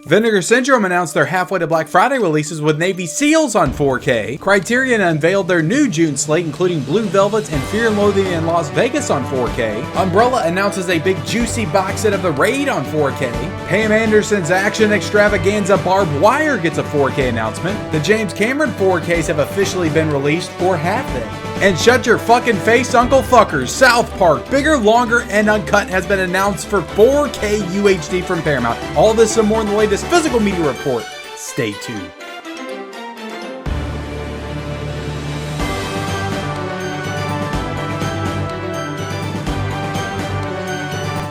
Vinegar Syndrome announced their halfway to Black Friday releases with Navy SEALs on 4K. Criterion unveiled their new June slate, including Blue Velvet and Fear and Loathing in Las Vegas on 4K. Umbrella announces a big juicy box set of The Raid on 4K. Pam Anderson's action extravaganza Barb Wire gets a 4K announcement. The James Cameron 4Ks have officially been released, or have they? And shut your fucking face, Uncle Fuckers. South Park, Bigger, Longer, and Uncut has been announced for 4K UHD from Paramount. All this and more in the latest Physical Media Report. Stay tuned.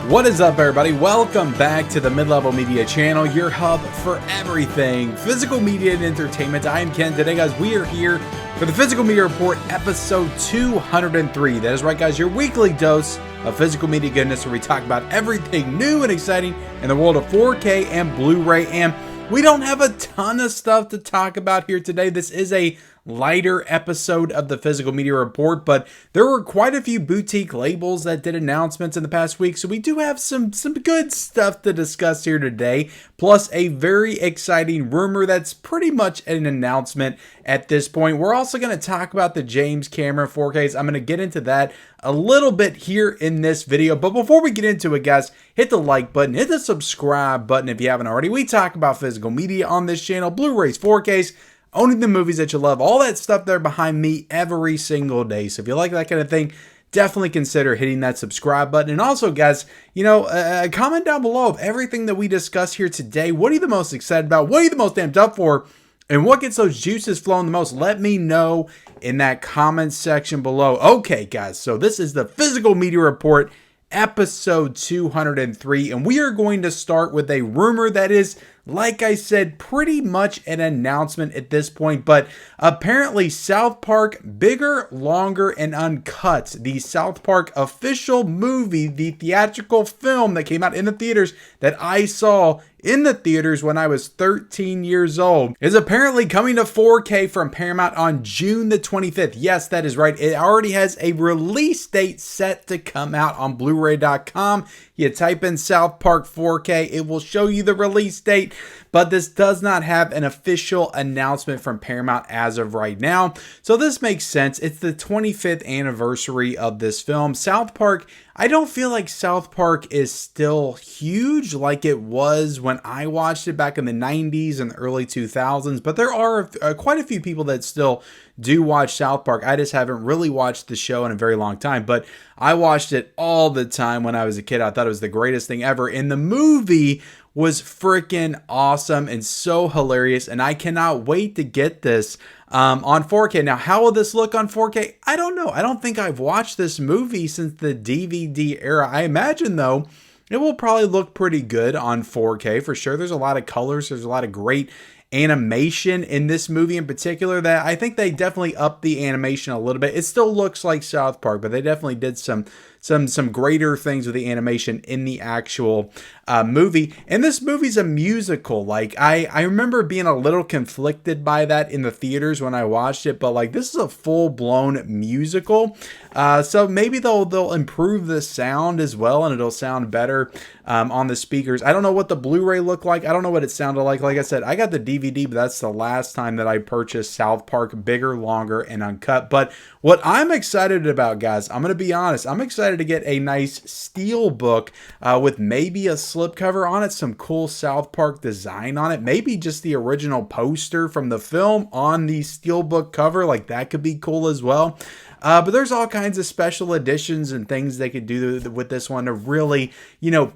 What is up, everybody? Welcome back to the Mid-Level Media channel, your hub for everything physical media and entertainment. I am Ken. Today, guys, we are here for the Physical Media Report, episode 203. That is right, guys, your weekly dose of physical media goodness, where we talk about everything new and exciting in the world of 4K and Blu-ray. And we don't have a ton of stuff to talk about here today. This is a lighter episode of the Physical Media Report, but there were quite a few boutique labels that did announcements in the past week, so we do have some good stuff to discuss here today, plus a very exciting rumor that's pretty much an announcement at this point. We're also going to talk about the James Cameron 4Ks. I'm going to get into that a little bit here in this video, but before we get into it, guys, hit the like button, hit the subscribe button if you haven't already. We talk about physical media on this channel, Blu-rays, 4Ks, owning the movies that you love, all that stuff there behind me every single day. So if you like that kind of thing, definitely consider hitting that subscribe button. And also, guys, comment down below of everything that we discuss here today. What are you the most excited about? What are you the most amped up for? And what gets those juices flowing the most? Let me know in that comment section below. Okay, guys, so this is the Physical Media Report, episode 203, and we are going to start with a rumor that is, like I said, pretty much an announcement at this point, but apparently South Park, Bigger, Longer, and Uncut, the South Park official movie, the theatrical film that came out in the theaters that I saw in the theaters when I was 13 years old, is apparently coming to 4K from Paramount on June the 25th. Yes, that is right. It already has a release date set to come out on Blu-ray.com. You type in South Park 4K, it will show you the release date, but this does not have an official announcement from Paramount as of right now. So this makes sense. It's the 25th anniversary of this film. South Park, I don't feel like South Park is still huge like it was when I watched it back in the 90s and the early 2000s, but there are quite a few people that still do watch South Park. I just haven't really watched the show in a very long time, but I watched it all the time when I was a kid. I thought it was the greatest thing ever, and the movie was freaking awesome and so hilarious, and I cannot wait to get this on 4K. Now, how will this look on 4K? I don't know. I don't think I've watched this movie since the DVD era. I imagine, though, it will probably look pretty good on 4K for sure. There's a lot of colors. There's a lot of great animation in this movie in particular that I think they definitely upped the animation a little bit. It still looks like South Park, but they definitely did some greater things with the animation in the actual movie. And this movie's a musical. Like, I remember being a little conflicted by that in the theaters when I watched it, but like, this is a full-blown musical. So maybe they'll improve the sound as well, and it'll sound better on the speakers. I don't know what the Blu-ray looked like. I don't know what it sounded like. Like I said, I got the DVD, but that's the last time that I purchased South Park, Bigger, Longer, and Uncut. But what I'm excited about, guys, I'm going to be honest, I'm excited to get a nice Steelbook with maybe a slipcover on it, some cool South Park design on it, maybe just the original poster from the film on the Steelbook cover. Like, that could be cool as well. But there's all kinds of special editions and things they could do with this one to really,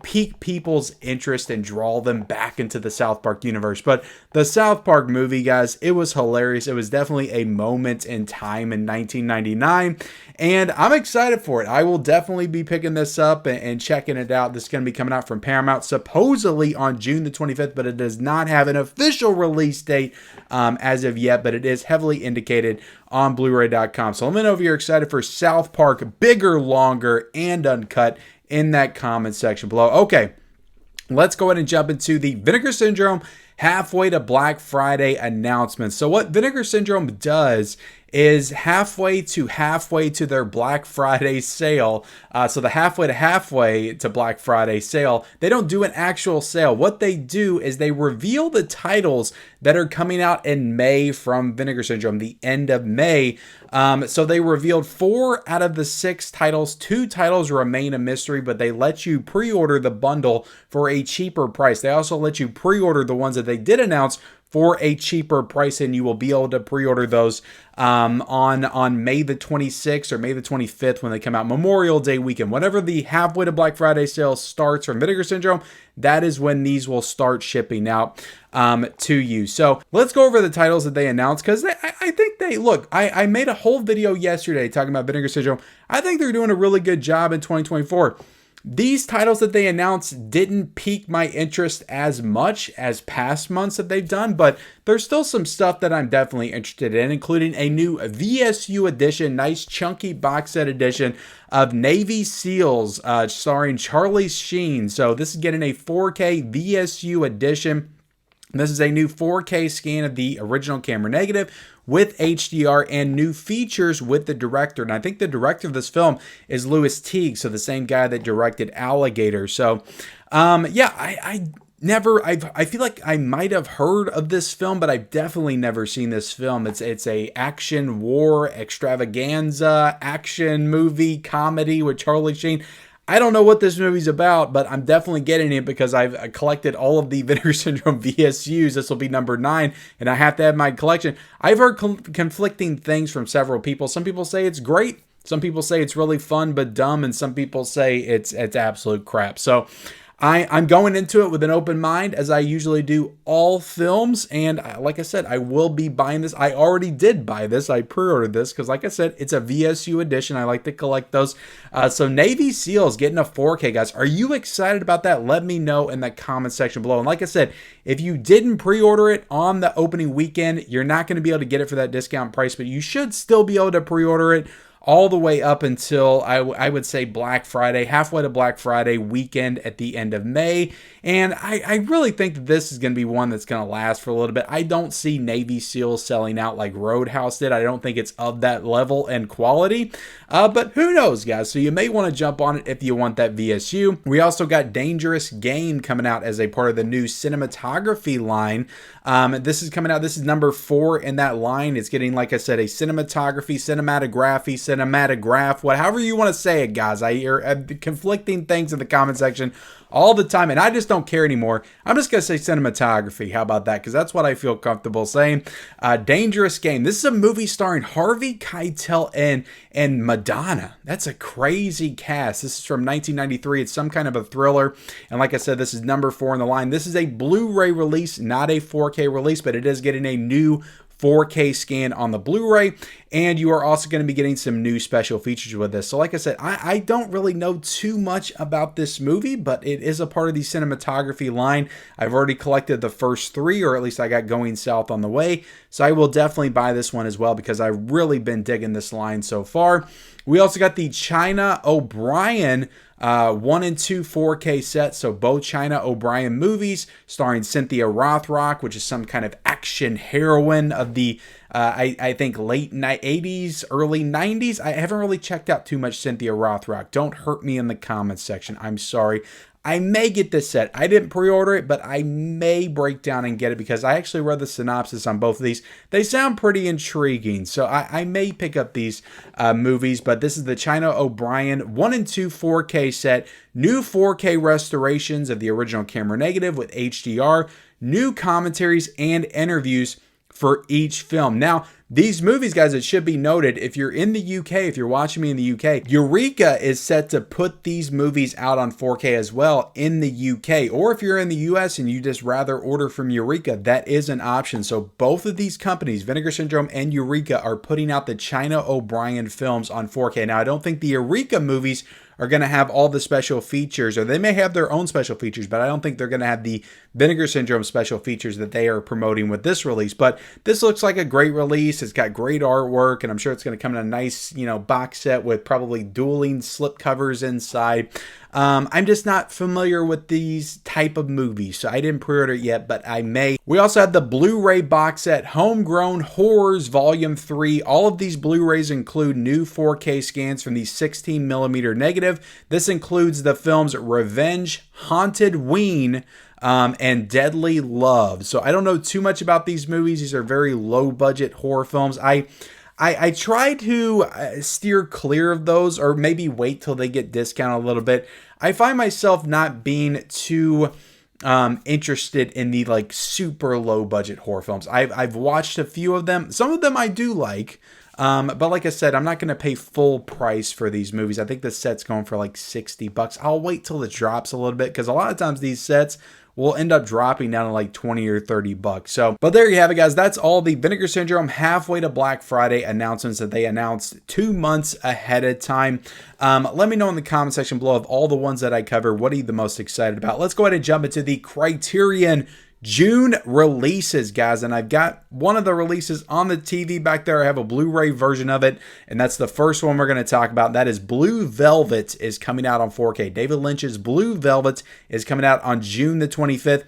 pique people's interest and draw them back into the South Park universe. But the South Park movie, guys, it was hilarious. It was definitely a moment in time in 1999, and I'm excited for it. I will definitely be picking this up and checking it out. This is going to be coming out from Paramount supposedly on June the 25th, but it does not have an official release date as of yet, but it is heavily indicated on Blu-ray.com. So let me know if you're excited for South Park, Bigger, Longer, and Uncut in that comment section below. Okay, let's go ahead and jump into the Vinegar Syndrome halfway to Black Friday announcement. So what Vinegar Syndrome does is halfway to their Black Friday sale. So the halfway to Black Friday sale, they don't do an actual sale. What they do is they reveal the titles that are coming out in May from Vinegar Syndrome, the end of May. So they revealed 4 out of the 6 titles. 2 titles remain a mystery, but they let you pre-order the bundle for a cheaper price. They also let you pre-order the ones that they did announce for a cheaper price, and you will be able to pre-order those on May the 26th or May the 25th when they come out, Memorial Day weekend. Whenever the halfway to Black Friday sale starts from Vinegar Syndrome, that is when these will start shipping out to you. So let's go over the titles that they announced, because I think they look. I made a whole video yesterday talking about Vinegar Syndrome. I think they're doing a really good job in 2024. These titles that they announced didn't pique my interest as much as past months that they've done, but there's still some stuff that I'm definitely interested in, including a new VSU edition, nice chunky box set edition of Navy SEALs, starring Charlie Sheen. So this is getting a 4K VSU edition. This is a new 4K scan of the original camera negative with HDR and new features with the director. And I think the director of this film is Louis Teague, so the same guy that directed Alligator. So, yeah, I feel like I might have heard of this film, but I've definitely never seen this film. It's a action war extravaganza action movie comedy with Charlie Sheen. I don't know what this movie's about, but I'm definitely getting it because I've collected all of the Vinegar Syndrome VSUs. This will be number 9, and I have to have my collection. I've heard conflicting things from several people. Some people say it's great. Some people say it's really fun but dumb, and some people say it's absolute crap. So I'm going into it with an open mind, as I usually do all films, and like I said, I will be buying this. I already did buy this. I pre-ordered this because, like I said, it's a VSU edition. I like to collect those. So Navy SEALs getting a 4K, guys. Are you excited about that? Let me know in the comment section below. And like I said, if you didn't pre-order it on the opening weekend, you're not going to be able to get it for that discount price, but you should still be able to pre-order it all the way up until, I would say, Black Friday, halfway to Black Friday weekend at the end of May. And I really think that this is going to be one that's going to last for a little bit. I don't see Navy SEALs selling out like Roadhouse did. I don't think it's of that level and quality. But who knows, guys? So you may want to jump on it if you want that VSU. We also got Dangerous Game coming out as a part of the new cinematography line. This is coming out. This is number 4 in that line. It's getting, like I said, a cinematography, cinematograph, however you want to say it, guys. I hear conflicting things in the comment section all the time, and I just don't care anymore. I'm just going to say cinematography. How about that? Because that's what I feel comfortable saying. Dangerous Game. This is a movie starring Harvey Keitel and Madonna. That's a crazy cast. This is from 1993. It's some kind of a thriller. And like I said, this is number 4 in the line. This is a Blu-ray release, not a 4K release, but it is getting a new 4K scan on the Blu-ray, and you are also going to be getting some new special features with this. So like I said, I don't really know too much about this movie, but it is a part of the cinematography line. I've already collected the first 3, or at least I got Going South on the way, so I will definitely buy this one as well because I've really been digging this line so far. We also got the China OBrien 1 and 2 4K sets, so both China OBrien movies starring Cynthia Rothrock, which is some kind of action heroine of the I think late 80s, early 90s. I haven't really checked out too much Cynthia Rothrock. Don't hurt me in the comments section. I'm sorry. I may get this set. I didn't pre-order it, but I may break down and get it because I actually read the synopsis on both of these. They sound pretty intriguing, so I may pick up these movies, but this is the China OBrien 1 and 2 4K set, new 4K restorations of the original camera negative with HDR, new commentaries and interviews for each film. Now, these movies, guys, it should be noted, if you're in the UK, if you're watching me in the UK, Eureka is set to put these movies out on 4K as well in the UK. Or if you're in the US and you just rather order from Eureka, that is an option. So both of these companies, Vinegar Syndrome and Eureka, are putting out the China OBrien films on 4K. Now, I don't think the Eureka movies are going to have all the special features, or they may have their own special features, but I don't think they're going to have the Vinegar Syndrome special features that they are promoting with this release. But this looks like a great release. release. It's got great artwork, and I'm sure it's going to come in a nice, box set with probably dueling slipcovers inside. I'm just not familiar with these type of movies, so I didn't pre-order it yet, but I may. We also have the Blu-ray box set, Homegrown Horrors Volume 3. All of these Blu-rays include new 4K scans from the 16mm negative. This includes the films Revenge, Haunted Ween, and Deadly Love. So I don't know too much about these movies. These are very low-budget horror films. I try to steer clear of those, or maybe wait till they get discounted a little bit. I find myself not being too interested in the like super low budget horror films. I've watched a few of them. Some of them I do like. But like I said, I'm not going to pay full price for these movies. I think the set's going for like $60. I'll wait till it drops a little bit, because a lot of times these sets will end up dropping down to like $20 or $30. So, but there you have it, guys. That's all the Vinegar Syndrome halfway to Black Friday announcements that they announced 2 months ahead of time. Let me know in the comment section below of all the ones that I cover. What are you the most excited about? Let's go ahead and jump into the Criterion June releases, guys, and I've got one of the releases on the TV back there. I have a Blu-ray version of it, and that's the first one we're going to talk about. That is Blue Velvet is coming out on 4K. David Lynch's Blue Velvet is coming out on June the 25th.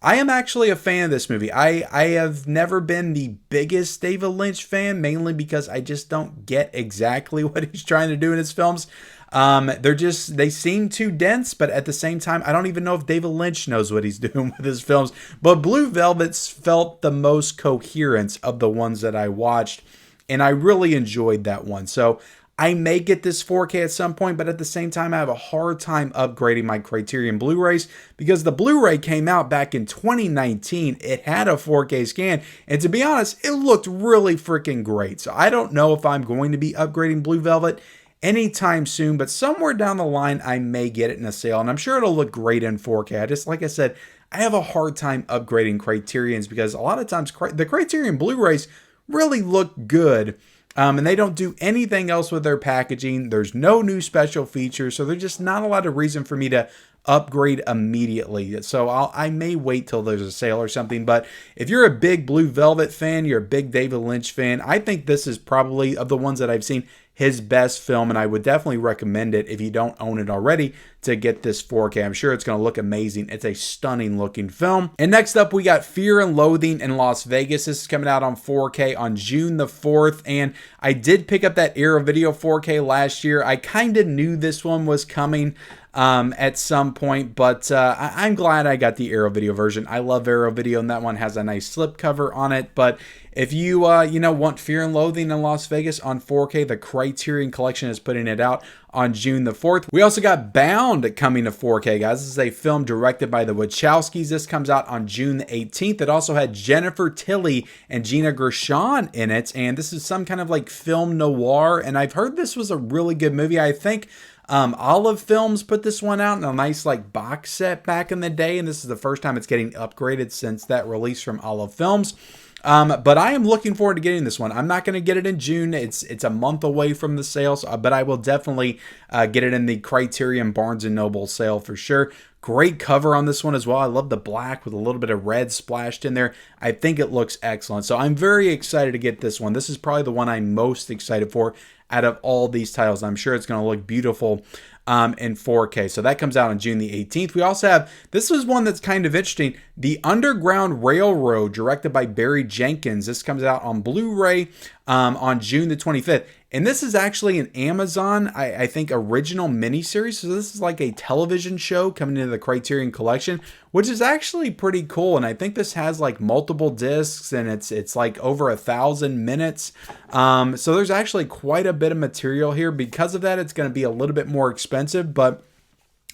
I am actually a fan of this movie. I have never been the biggest David Lynch fan, mainly because I just don't get exactly what he's trying to do in his films. They seem too dense, but at the same time, I don't even know if David Lynch knows what he's doing with his films. But Blue Velvet's felt the most coherent of the ones that I watched, and I really enjoyed that one. So I may get this 4K at some point, but at the same time, I have a hard time upgrading my Criterion Blu-rays because the Blu-ray came out back in 2019. It had a 4K scan, and to be honest, it looked really freaking great. So I don't know if I'm going to be upgrading Blue Velvet anytime soon, but somewhere down the line, I may get it in a sale, and I'm sure it'll look great in 4K. Like I said, I have a hard time upgrading Criterions because a lot of times the Criterion Blu-rays really look good, and they don't do anything else with their packaging. There's no new special features, so there's just not a lot of reason for me to upgrade immediately. So I may wait till there's a sale or something. But if you're a big Blue Velvet fan, you're a big David Lynch fan, I think this is probably, of the ones that I've seen, his best film, and I would definitely recommend it if you don't own it already to get this 4K. I'm sure it's going to look amazing. It's a stunning looking film. And next up, we got Fear and Loathing in Las Vegas. This is coming out on 4K on June the 4th, and I did pick up that Arrow Video 4K last year. I kind of knew this one was coming at some point, but I'm glad I got the Arrow Video version. I love Arrow Video, and that one has a nice slipcover on it. But if you want Fear and Loathing in Las Vegas on 4K, the Criterion Collection is putting it out on June the 4th. We also got Bound coming to 4K, guys. This is a film directed by the Wachowskis. This comes out on June the 18th. It also had Jennifer Tilly and Gina Gershon in it, and this is some kind of like film noir, and I've heard this was a really good movie. I think Olive Films put this one out in a nice like box set back in the day, and this is the first time it's getting upgraded since that release from Olive Films. But I am looking forward to getting this one. I'm not going to get it in June. It's a month away from the sales, but I will definitely get it in the Criterion Barnes & Noble sale for sure. Great cover on this one as well. I love the black with a little bit of red splashed in there. I think it looks excellent. So I'm very excited to get this one. This is probably the one I'm most excited for out of all these titles. I'm sure it's going to look beautiful in 4K. So that comes out on June the 18th. We also have, this is one that's kind of interesting, The Underground Railroad, directed by Barry Jenkins. This comes out on Blu-ray on June the 25th. And this is actually an Amazon, I think, original miniseries. So this is like a television show coming into the Criterion Collection, which is actually pretty cool. And I think this has like multiple discs, and it's like over 1,000 minutes. So there's actually quite a bit of material here. Because of that, it's going to be a little bit more expensive, but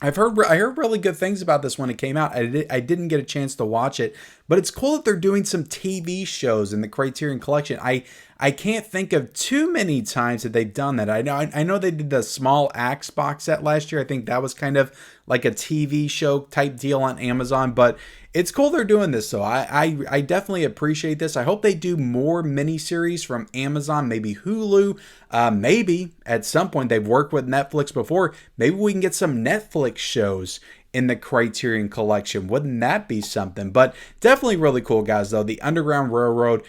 I heard really good things about this when it came out. I didn't get a chance to watch it, but it's cool that they're doing some TV shows in the Criterion Collection. I can't think of too many times that they've done that. I know they did the Small Axe box set last year. I think that was kind of like a TV show type deal on Amazon, but it's cool they're doing this. So I definitely appreciate this. I hope they do more miniseries from Amazon, maybe Hulu, maybe at some point. They've worked with Netflix before. Maybe we can get some Netflix shows in the Criterion collection. Wouldn't that be something? But definitely really cool, guys, though. The Underground Railroad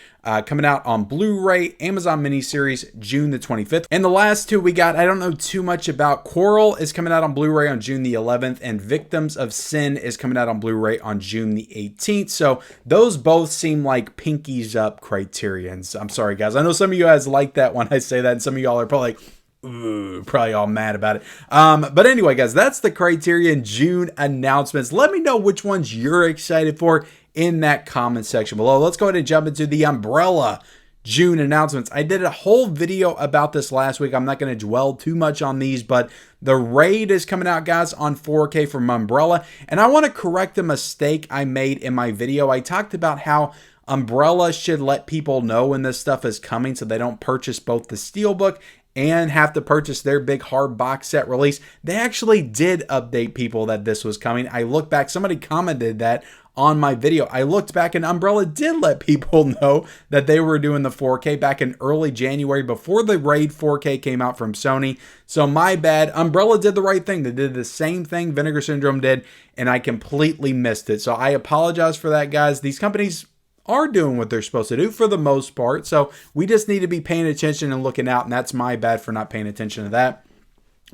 coming out on Blu-ray, Amazon miniseries, June the 25th. And the last two we got, I don't know too much about. Quarrel is coming out on Blu-ray on June the 11th, and Victims of Sin is coming out on Blu-ray on June the 18th. So those both seem like pinkies up Criterions. I'm sorry, guys. I know some of you guys like that when I say that, and some of y'all are probably like, ooh, probably all mad about it. But anyway, guys, that's the Criterion June announcements. Let me know which ones you're excited for in that comment section below. Let's go ahead and jump into the Umbrella June announcements. I did a whole video about this last week. I'm not going to dwell too much on these, but the Raid is coming out, guys, on 4K from Umbrella. And I want to correct a mistake I made in my video. I talked about how Umbrella should let people know when this stuff is coming so they don't purchase both the Steelbook and have to purchase their big hard box set release. They actually did update people that this was coming. I look back, somebody commented that on my video. I looked back and Umbrella did let people know that they were doing the 4K back in early January before the Raid 4K came out from Sony. So my bad. Umbrella did the right thing. They did the same thing Vinegar Syndrome did, and I completely missed it. So I apologize for that, guys. These companies are doing what they're supposed to do for the most part. So we just need to be paying attention and looking out, and that's my bad for not paying attention to that.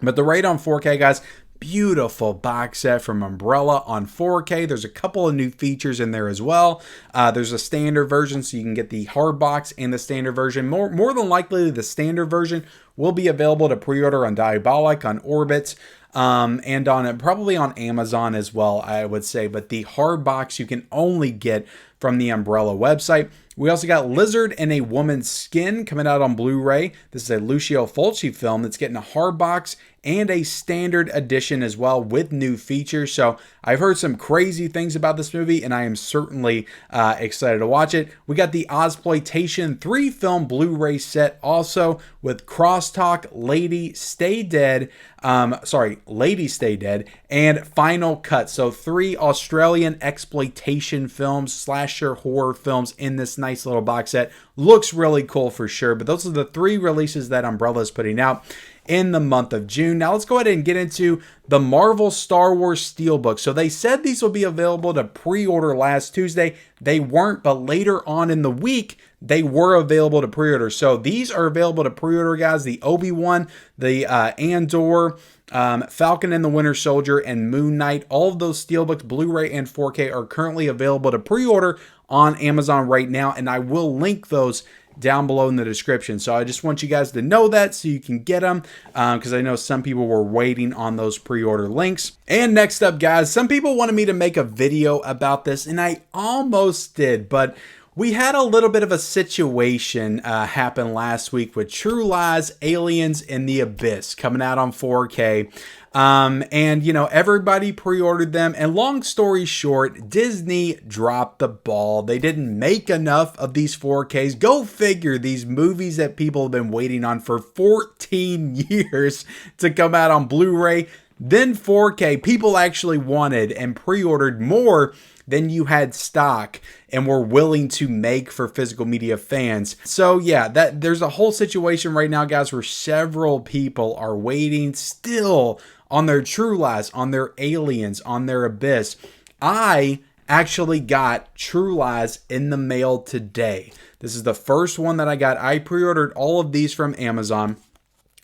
But the Raid on 4K, guys, beautiful box set from Umbrella on 4K. There's a couple of new features in there as well. There's a standard version, so you can get the hard box and the standard version. More than likely, the standard version will be available to pre-order on Diabolic, on Orbit, and on probably on Amazon as well, I would say. But the hard box you can only get from the Umbrella website. We also got Lizard in a Woman's Skin coming out on Blu-ray. This is a Lucio Fulci film that's getting a hard box and a standard edition as well with new features. So I've heard some crazy things about this movie, and I am certainly excited to watch it. We got the Ozploitation 3-film Blu-ray set also with Crosstalk, Lady Stay Dead, Lady Stay Dead, and Final Cut. So 3 Australian exploitation films, slasher horror films in this nice little box set. Looks really cool for sure, but those are the 3 releases that Umbrella is putting out in the month of June. Now let's go ahead and get into the Marvel Star Wars Steelbook. So they said these will be available to pre-order last Tuesday. They weren't, but later on in the week, they were available to pre-order. So these are available to pre-order, guys. The Obi-Wan, the Andor, Falcon and the Winter Soldier, and Moon Knight. All of those Steelbooks, Blu-ray and 4K, are currently available to pre-order on Amazon right now, and I will link those down below in the description. So I just want you guys to know that so you can get them, because I know some people were waiting on those pre-order links. And next up, guys, some people wanted me to make a video about this, and I almost did, but we had a little bit of a situation happen last week with True Lies, Aliens in the Abyss coming out on 4K. And, you know, everybody pre-ordered them. And long story short, Disney dropped the ball. They didn't make enough of these 4Ks. Go figure, these movies that people have been waiting on for 14 years to come out on Blu-ray, then 4K. People actually wanted and pre-ordered more than you had stock and were willing to make for physical media fans. So yeah, there's a whole situation right now, guys, where several people are waiting still on their True Lies, on their Aliens, on their Abyss. I actually got True Lies in the mail today. This is the first one that I got. I pre-ordered all of these from Amazon.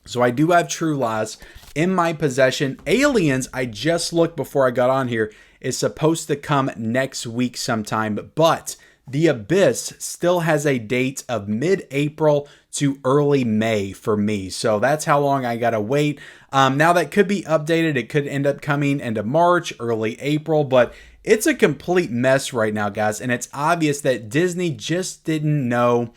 So I do have True Lies in my possession. Aliens, I just looked before I got on here, is supposed to come next week sometime, but The Abyss still has a date of mid-April to early May for me. So that's how long I gotta wait. Now that could be updated. It could end up coming into March, early April, but it's a complete mess right now, guys. And it's obvious that Disney just didn't know.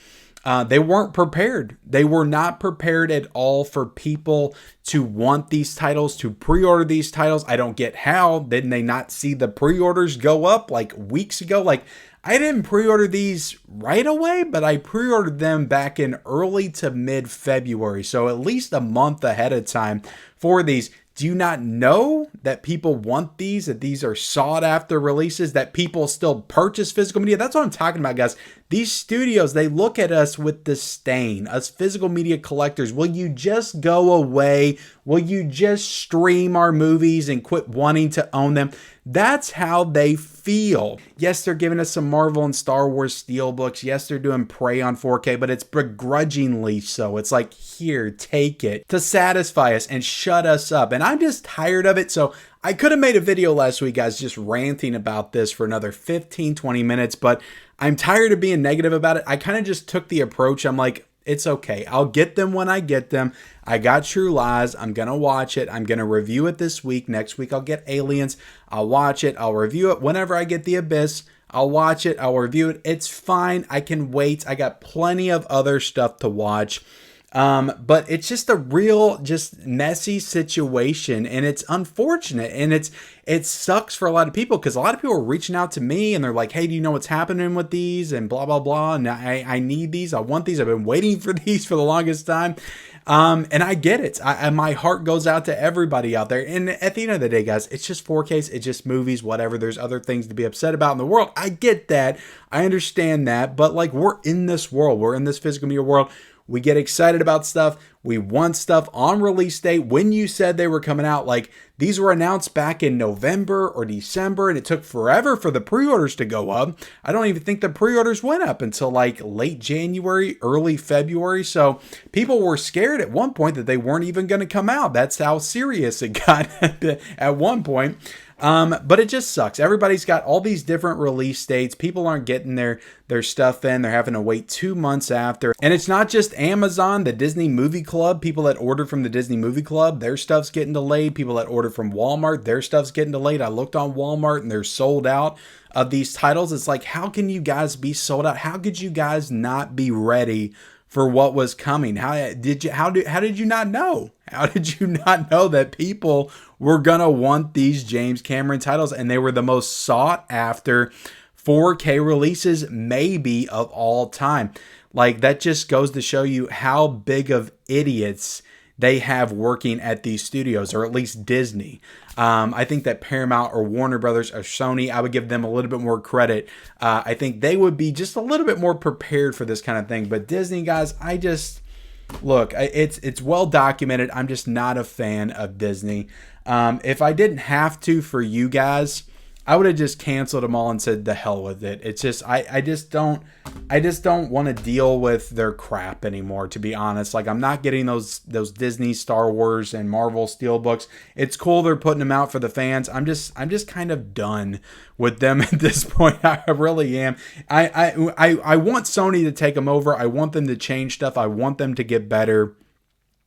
They weren't prepared. They were not prepared at all for people to want these titles, to pre-order these titles. I don't get how. Didn't they not see the pre-orders go up like weeks ago? Like, I didn't pre-order these right away, but I pre-ordered them back in early to mid-February. So at least a month ahead of time for these. Do you not know that people want these, that these are sought after releases, that people still purchase physical media? That's what I'm talking about, guys. These studios, they look at us with disdain, us physical media collectors. Will you just go away? Will you just stream our movies and quit wanting to own them? That's how they feel. Yes, they're giving us some Marvel and Star Wars Steelbooks. Yes, they're doing Prey on 4K, but it's begrudgingly so. It's like, here, take it to satisfy us and shut us up. And I'm just tired of it. So I could have made a video last week, guys, just ranting about this for another 15, 20 minutes, but I'm tired of being negative about it. I kind of just took the approach. I'm like, it's okay. I'll get them when I get them. I got True Lies. I'm going to watch it. I'm going to review it this week. Next week, I'll get Aliens. I'll watch it. I'll review it. Whenever I get The Abyss, I'll watch it. I'll review it. It's fine. I can wait. I got plenty of other stuff to watch. But it's just a real, just messy situation, and it's unfortunate, and it sucks for a lot of people, because a lot of people are reaching out to me and they're like, hey, do you know what's happening with these, and blah, blah, blah. And I need these. I want these. I've been waiting for these for the longest time. And I get it. My heart goes out to everybody out there. And at the end of the day, guys, it's just 4Ks. It's just movies, whatever. There's other things to be upset about in the world. I get that. I understand that. But like, we're in this world. We're in this physical media world. We get excited about stuff. We want stuff on release date. When you said they were coming out, like, these were announced back in November or December, and it took forever for the pre-orders to go up. I don't even think the pre-orders went up until like late January, early February. So people were scared at one point that they weren't even going to come out. That's how serious it got at one point. But it just sucks. Everybody's got all these different release dates. People aren't getting their stuff in. They're having to wait 2 months after. And it's not just Amazon, the Disney Movie Club. People that order from the Disney Movie Club, their stuff's getting delayed. People that order from Walmart, their stuff's getting delayed. I looked on Walmart and they're sold out of these titles. It's like, how can you guys be sold out? How could you guys not be ready for what was coming? How did you not know? How did you not know that people were gonna want these James Cameron titles, and they were the most sought after 4K releases maybe of all time? Like, that just goes to show you how big of idiots they have working at these studios, or at least Disney. I think that Paramount or Warner Brothers or Sony, I would give them a little bit more credit. I think they would be just a little bit more prepared for this kind of thing. But Disney, guys, look, it's well documented. I'm just not a fan of Disney. If I didn't have to for you guys, I would have just canceled them all and said the hell with it. It's just I just don't want to deal with their crap anymore, to be honest. Like, I'm not getting those Disney, Star Wars, and Marvel Steelbooks. It's cool they're putting them out for the fans. I'm just kind of done with them at this point. I really am. I want Sony to take them over. I want them to change stuff. I want them to get better.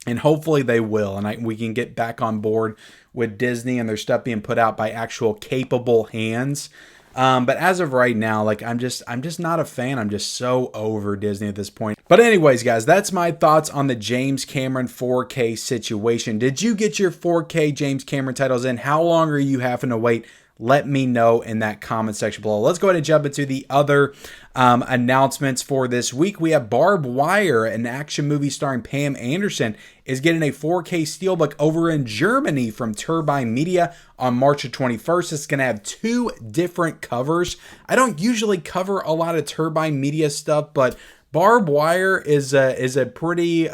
And hopefully they will, and we can get back on board with Disney and their stuff being put out by actual capable hands. But as of right now, like, I'm just not a fan. I'm just so over Disney at this point. But anyways, guys, that's my thoughts on the James Cameron 4K situation. Did you get your 4K James Cameron titles in? How long are you having to wait? Let me know in that comment section below. Let's go ahead and jump into the other announcements for this week. We have Barb Wire, an action movie starring Pam Anderson, is getting a 4K Steelbook over in Germany from Turbine Media on March 21st. It's going to have 2 different covers. I don't usually cover a lot of Turbine Media stuff, but Barb Wire is a pretty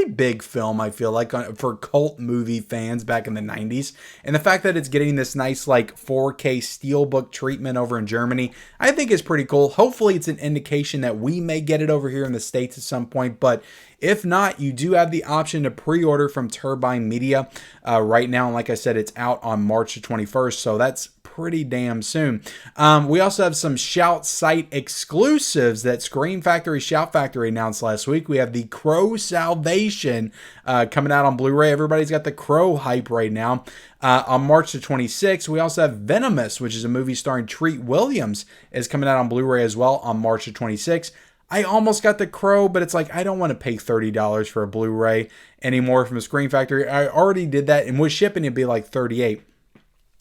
big film, I feel like, for cult movie fans back in the 90s. And the fact that it's getting this nice like 4K Steelbook treatment over in Germany, I think is pretty cool. Hopefully it's an indication that we may get it over here in the States at some point, but if not, you do have the option to pre-order from Turbine Media right now. And like I said, it's out on March 21st, so that's pretty damn soon. We also have some Shout site exclusives that Scream Factory, Shout Factory announced last week. We have the Crow Salvation coming out on Blu-ray. Everybody's got the Crow hype right now. On March 26th, we also have Venomous, which is a movie starring Treat Williams, is coming out on Blu-ray as well on March 26th. I almost got the Crow, but it's like, I don't want to pay $30 for a Blu-ray anymore from a Scream Factory. I already did that, and with shipping, it'd be like $38.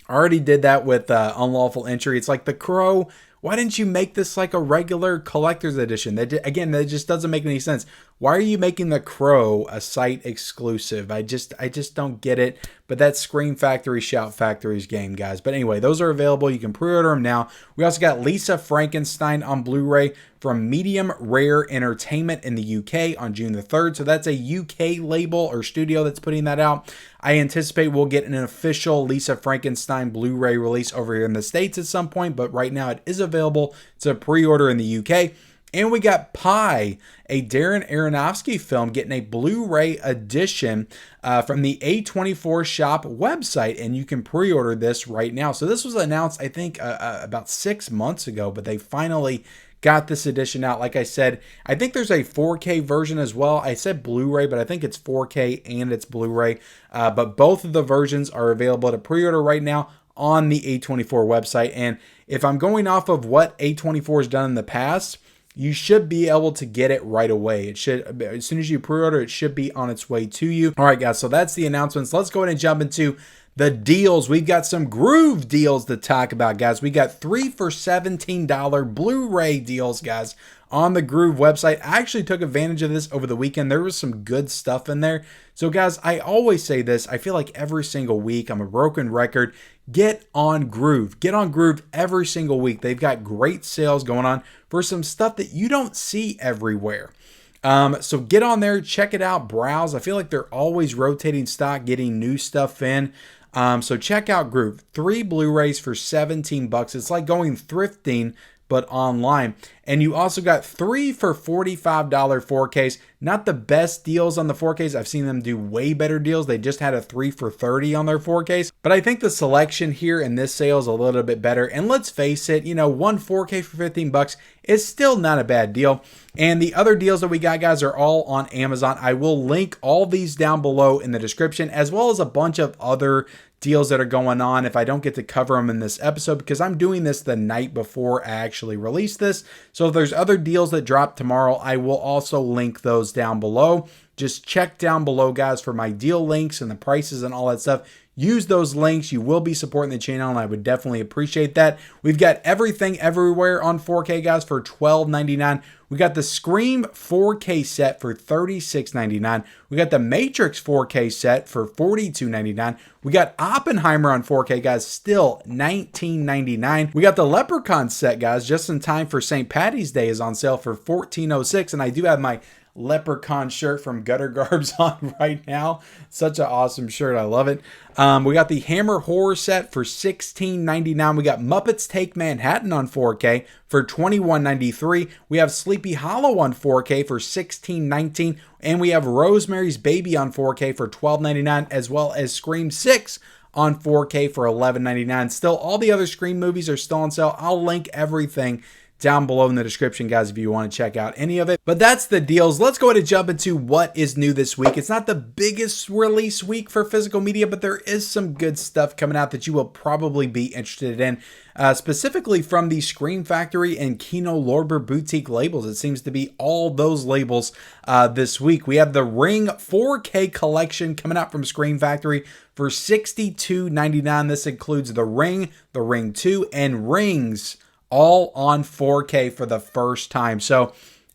I already did that with Unlawful Entry. It's like, the Crow, why didn't you make this like a regular collector's edition? That just doesn't make any sense. Why are you making The Crow a site exclusive? I just don't get it. But that's Scream Factory, Shout Factory's game, guys. But anyway, those are available. You can pre-order them now. We also got Lisa Frankenstein on Blu-ray from Medium Rare Entertainment in the UK on June the 3rd. So that's a UK label or studio that's putting that out. I anticipate we'll get an official Lisa Frankenstein Blu-ray release over here in the States at some point. But right now it is available to pre-order in the UK. And we got Pi, a Darren Aronofsky film, getting a Blu-ray edition from the A24 Shop website. And you can pre-order this right now. So this was announced, I think, about 6 months ago. But they finally got this edition out. Like I said, I think there's a 4K version as well. I said Blu-ray, but I think it's 4K and it's Blu-ray. But both of the versions are available to pre-order right now on the A24 website. And if I'm going off of what A24 has done in the past, you should be able to get it right away. It should, as soon as you pre-order, it should be on its way to you. All right, guys, so that's the announcements. Let's go ahead and jump into the deals. We've got some Groove deals to talk about, guys. We got 3 for $17 Blu-ray deals, guys, on the Groove website. I actually took advantage of this over the weekend. There was some good stuff in there. So, guys, I always say this. I feel like every single week, I'm a broken record. Get on Groove. Get on Groove every single week. They've got great sales going on for some stuff that you don't see everywhere. So get on there, check it out, browse. I feel like they're always rotating stock, getting new stuff in. So check out Groove. 3 Blu-rays for $17. It's like going thrifting, but online. And you also got 3 for $45 4Ks. Not the best deals on the 4Ks. I've seen them do way better deals. They just had a 3 for $30 on their 4Ks. But I think the selection here in this sale is a little bit better. And let's face it, one 4K for $15 is still not a bad deal. And the other deals that we got, guys, are all on Amazon. I will link all these down below in the description, as well as a bunch of other deals that are going on if I don't get to cover them in this episode, because I'm doing this the night before I actually release this. So if there's other deals that drop tomorrow, I will also link those down below. Just check down below, guys, for my deal links and the prices and all that stuff. Use those links. You will be supporting the channel, and I would definitely appreciate that. We've got Everything Everywhere on 4K, guys, for $12.99. We got the Scream 4K set for $36.99. We got the Matrix 4K set for $42.99. We got Oppenheimer on 4K, guys, still $19.99. We got the Leprechaun set, guys, just in time for St. Patty's Day, is on sale for $14.06. And I do have my Leprechaun shirt from Gutter Garbs on right now. Such an awesome shirt. I love it. We got the Hammer Horror set for $16.99. We got Muppets Take Manhattan on 4K for $21.93. We have Sleepy Hollow on 4K for $16.19. And we have Rosemary's Baby on 4K for $12.99, as well as Scream 6 on 4K for $11.99. Still, all the other Scream movies are still on sale. I'll link everything down below in the description, guys, if you want to check out any of it. But that's the deals. Let's go ahead and jump into what is new this week. It's not the biggest release week for physical media, but there is some good stuff coming out that you will probably be interested in, specifically from the Scream Factory and Kino Lorber boutique labels. It seems to be all those labels this week. We have the Ring 4K collection coming out from Scream Factory for $62.99. This includes the Ring 2, and Rings, all on 4K for the first time. So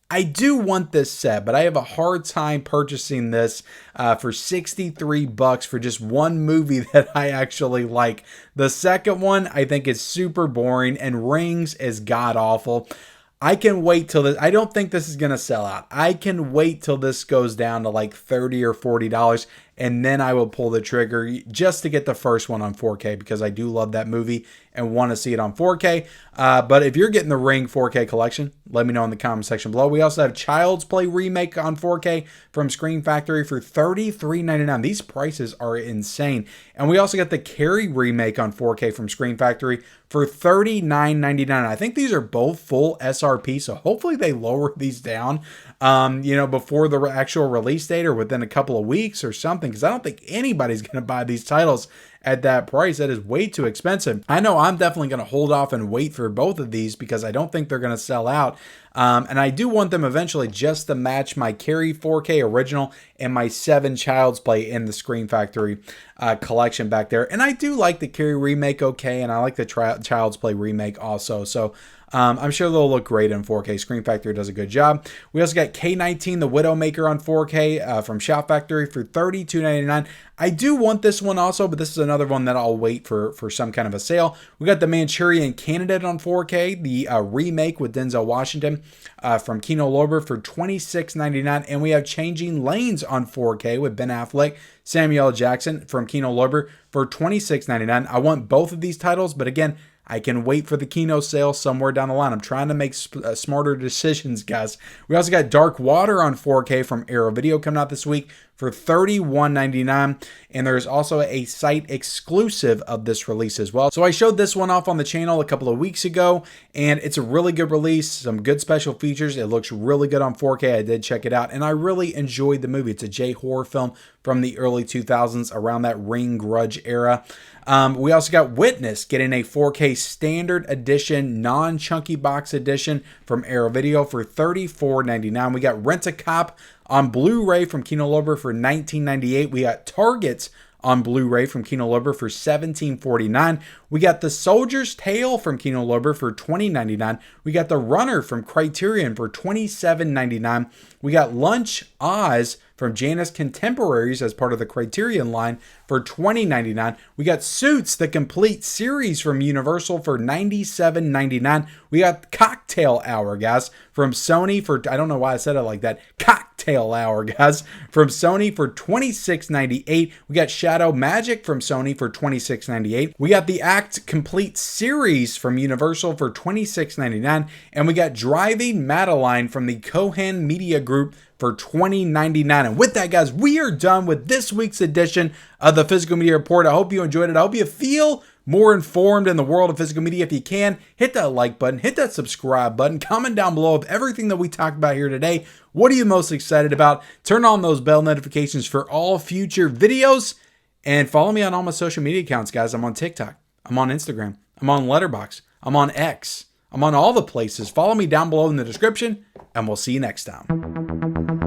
I do want this set, but I have a hard time purchasing this for $63 for just one movie that I actually like. The second one I think is super boring, and Rings is god awful. I can wait till this. I don't think this is going to sell out. I can wait till this goes down to like $30 or $40, and then I will pull the trigger just to get the first one on 4K, because I do love that movie and want to see it on 4K. But if you're getting the Ring 4K collection, let me know in the comment section below. We also have Child's Play remake on 4K from Scream Factory for $33.99. These prices are insane. And we also got the Carrie remake on 4K from Scream Factory for $39.99. I think these are both full SRP, so hopefully they lower these down, before the actual release date or within a couple of weeks or something, because I don't think anybody's going to buy these titles at that price. That is way too expensive. I know I'm definitely going to hold off and wait for both of these because I don't think they're going to sell out. And I do want them eventually just to match my Carrie 4K original and my 7 Child's Play in the Scream Factory collection back there. And I do like the Carrie remake okay, and I like the Child's Play remake also. So I'm sure they'll look great in 4K. Scream Factory does a good job. We also got K-19, the Widowmaker on 4K from Shout Factory for $32.99. I do want this one also, but this is another one that I'll wait for some kind of a sale. We got the Manchurian Candidate on 4K, the remake with Denzel Washington from Kino Lorber for $26.99. And we have Changing Lanes on 4K with Ben Affleck, Samuel L. Jackson from Kino Lorber for $26.99. I want both of these titles, but again, I can wait for the Kino sale somewhere down the line. I'm trying to make smarter decisions, guys. We also got Dark Water on 4K from Arrow Video coming out this week for $31.99. And there's also a site exclusive of this release as well. So I showed this one off on the channel a couple of weeks ago, and it's a really good release. Some good special features. It looks really good on 4K. I did check it out, and I really enjoyed the movie. It's a J-horror film from the early 2000s, around that Ring Grudge era. We also got Witness getting a 4K standard edition, non-chunky box edition from Arrow Video for $34.99. We got Rent-A-Cop on Blu-ray from Kino Lorber for $19.98. We got Targets on Blu-ray from Kino Lorber for $17.49. We got The Soldier's Tale from Kino Lorber for $20.99. We got The Runner from Criterion for $27.99. We got Lunch Oz from Janus Contemporaries as part of the Criterion line for $20.99. We got Suits, the complete series from Universal for $97.99. We got Cocktail Hour, guys, from Sony for, I don't know why I said it like that, Cocktail Hour, guys, from Sony for $26.98. We got Shadow Magic from Sony for $26.98. We got the Act Complete series from Universal for $26.99. And we got Driving Madeline from the Cohen Media Group for $20.99. And with that, guys, we are done with this week's edition of the Physical Media Report. I hope you enjoyed it. I hope you feel more informed in the world of physical media. If you can, hit that like button, hit that subscribe button, comment down below of everything that we talked about here today. What are you most excited about? Turn on those bell notifications for all future videos, and follow me on all my social media accounts, guys. I'm on TikTok, I'm on Instagram, I'm on Letterboxd, I'm on X, I'm on all the places. Follow me down below in the description, and we'll see you next time.